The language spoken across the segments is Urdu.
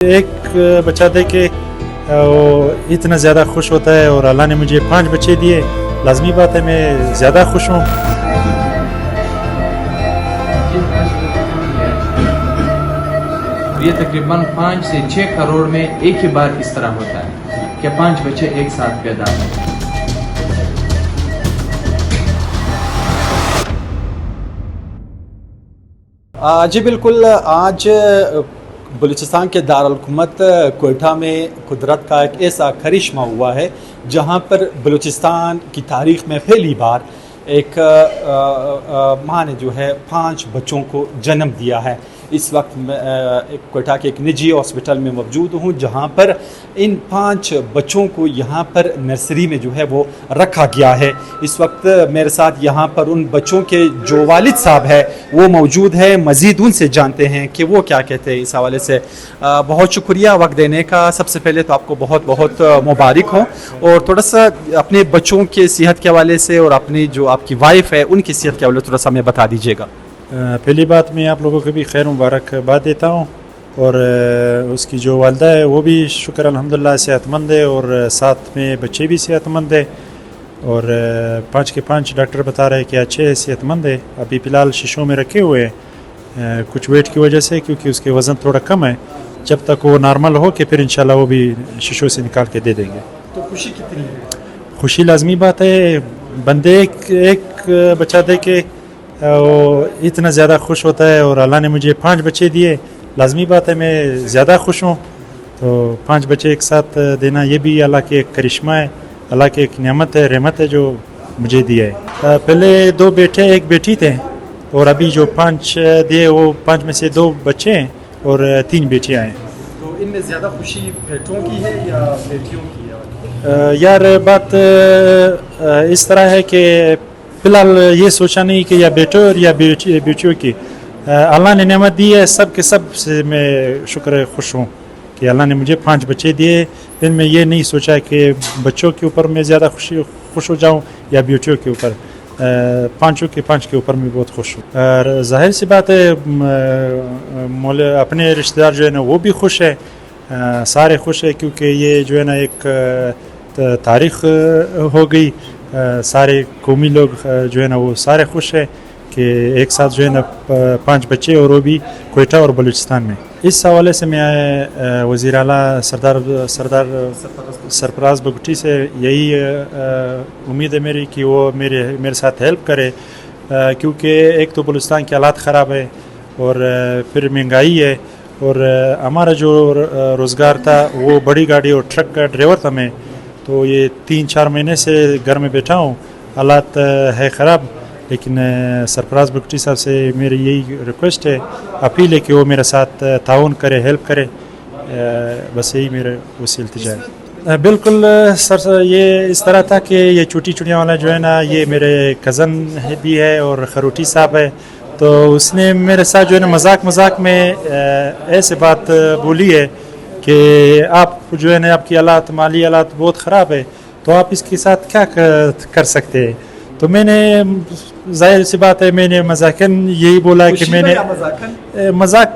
ایک بچہ دے کے وہ اتنا زیادہ خوش ہوتا ہے، اور اللہ نے مجھے 5 بچے دیے، لازمی بات ہے میں زیادہ خوش ہوں۔ یہ تقریباً 5 سے 6 کروڑ میں ایک ہی بار اس طرح ہوتا ہے کہ 5 بچے ایک ساتھ پیدا ہوں۔ جی بالکل، آج بلوچستان کے دارالحکومت کوئٹہ میں قدرت کا ایک ایسا کرشمہ ہوا ہے جہاں پر بلوچستان کی تاریخ میں پہلی بار ایک ماں نے جو ہے 5 بچوں کو جنم دیا ہے۔ اس وقت میں کوئٹہ کے ایک نجی ہاسپٹل میں موجود ہوں جہاں پر ان 5 بچوں کو یہاں پر نرسری میں جو ہے وہ رکھا گیا ہے۔ اس وقت میرے ساتھ یہاں پر ان بچوں کے جو والد صاحب ہے وہ موجود ہے، مزید ان سے جانتے ہیں کہ وہ کیا کہتے ہیں اس حوالے سے۔ بہت شکریہ وقت دینے کا۔ سب سے پہلے تو آپ کو بہت بہت مبارک ہو، اور تھوڑا سا اپنے بچوں کے صحت کے حوالے سے اور اپنی جو آپ کی وائف ہے ان کی صحت کے حوالے سے تھوڑا سا ہمیں بتا دیجیے گا۔ پہلی بات میں آپ لوگوں کو بھی خیر مبارک بات دیتا ہوں، اور اس کی جو والدہ ہے وہ بھی شکر الحمدللہ صحت مند ہے، اور ساتھ میں بچے بھی صحت مند ہے، اور 5 کے 5 ڈاکٹر بتا رہے ہیں کہ اچھے صحت مند ہے۔ ابھی فی الحال شیشوں میں رکھے ہوئے ہیں کچھ ویٹ کی وجہ سے، کیونکہ اس کے وزن تھوڑا کم ہے۔ جب تک وہ نارمل ہو کہ پھر انشاءاللہ وہ بھی شیشوں سے نکال کے دے دیں گے۔ تو خوشی کتنی ہے؟ خوشی لازمی بات ہے، بندے ایک بچہ دے کے وہ اتنا زیادہ خوش ہوتا ہے، اور اللہ نے مجھے 5 بچے دیے، لازمی بات ہے میں زیادہ خوش ہوں۔ تو 5 بچے ایک ساتھ دینا یہ بھی اللہ کے ایک کرشمہ ہے، اللہ کی ایک نعمت ہے، رحمت ہے جو مجھے دیا ہے۔ پہلے 2 بیٹے 1 بیٹی تھے، اور ابھی جو 5 دیے وہ 5 میں سے 2 بچے ہیں اور 3 بیٹیاں ہیں۔ تو ان میں زیادہ خوشی بیٹوں کی ہے یا بیٹیوں کی ہے؟ یار بات اس طرح ہے کہ فی الحال یہ سوچا نہیں کہ یا بیٹوں اور یا بیٹیوں کی، اللہ نے نعمت دی ہے، سب کے سب سے میں شکر خوش ہوں کہ اللہ نے مجھے 5 بچے دیے۔ پھر میں یہ نہیں سوچا کہ بچوں کے اوپر میں زیادہ خوش ہو جاؤں یا بیٹیوں کے اوپر، 5 کے اوپر میں بہت خوش ہوں۔ اور ظاہر سی بات ہے اپنے رشتہ دار جو ہے نا وہ بھی خوش ہے، سارے خوش ہیں، کیونکہ یہ جو ہے نا ایک تاریخ ہو گئی، سارے قومی لوگ جو ہے نا وہ سارے خوش ہیں کہ ایک ساتھ جو ہے نا 5 بچے، اور وہ بھی کوئٹہ اور بلوچستان میں۔ اس حوالے سے میں وزیر اعلیٰ سردار سرفراز بگٹی سے یہی امید ہے میری کہ وہ میرے ساتھ ہیلپ کرے، کیونکہ ایک تو بلوچستان کے حالات خراب ہے، اور پھر مہنگائی ہے، اور ہمارا جو روزگار تھا وہ بڑی گاڑی اور ٹرک کا ڈرائیور تھا میں، تو یہ 3-4 مہینے سے گھر میں بیٹھا ہوں، حالات ہے خراب۔ لیکن سرفراز بگٹی صاحب سے میری یہی ریکویسٹ ہے، اپیل ہے کہ وہ میرے ساتھ تعاون کرے، ہیلپ کرے، بس یہی میرا وسیع التجا ہے۔ بالکل سر، یہ اس طرح تھا کہ یہ چوٹی چڑیاں والا جو ہے نا یہ میرے کزن بھی ہے اور خروٹی صاحب ہے، تو اس نے میرے ساتھ جو ہے نا مذاق میں ایسے بات بولی ہے کہ آپ جو ہے نا آپ کی حالات مالی حالات بہت خراب ہے، تو آپ اس کے ساتھ کیا کر سکتے ہیں؟ تو میں نے ظاہر سی بات ہے میں نے مذاقاً یہی بولا کہ میں نے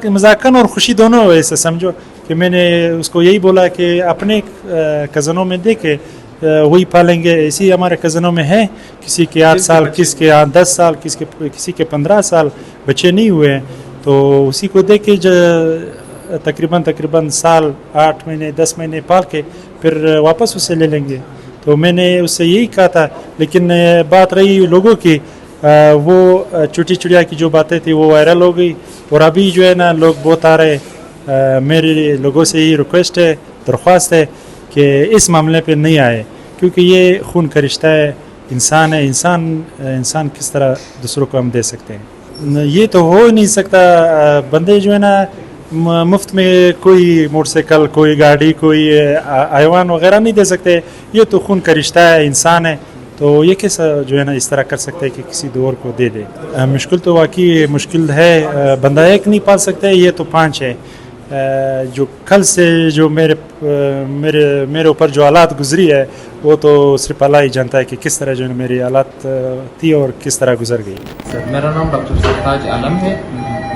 مذاقاً اور خوشی دونوں ایسے سمجھو کہ میں نے اس کو یہی بولا کہ اپنے کزنوں میں دے کے وہی پالیں گے، اسی ہمارے کزنوں میں ہے، کسی کے 8 سال، کسی کے 10 سال، کسی کے 15 سال بچے نہیں ہوئے ہیں، تو اسی کو دے کے تقریباً سال 8 مہینے 10 مہینے پال کے پھر واپس اسے لے لیں گے۔ تو میں نے اس سے یہی کہا تھا، لیکن بات رہی لوگوں کی، وہ چوٹی چڑیا کی جو باتیں تھی وہ وائرل ہو گئی، اور ابھی جو ہے نا لوگ بہت آ رہے۔ میری لوگوں سے یہی ریکویسٹ ہے، درخواست ہے کہ اس معاملے پہ نہیں آئے، کیونکہ یہ خون کا رشتہ ہے، انسان ہے، انسان کس طرح دوسروں کو ہم دے سکتے ہیں؟ یہ تو ہو ہی نہیں سکتا، بندے جو ہے نا مفت میں کوئی موٹر سائیکل، کوئی گاڑی، کوئی حیوان وغیرہ نہیں دے سکتے، یہ تو خون کا رشتہ ہے، انسان ہے، تو یہ کیسا جو ہے نا اس طرح کر سکتے کہ کسی دور کو دے دے؟ مشکل تو واقعی مشکل ہے، بندہ ایک نہیں پال سکتے، یہ تو 5 ہے۔ جو کل سے جو میرے اوپر جو حالات گزری ہے وہ تو صرف اللہ ہی جانتا ہے کہ کس طرح جو ہے میری حالات تھی اور کس طرح گزر گئی۔ میرا نام ڈاکٹر سرفراز عالم ہے،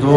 2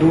2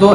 2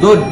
2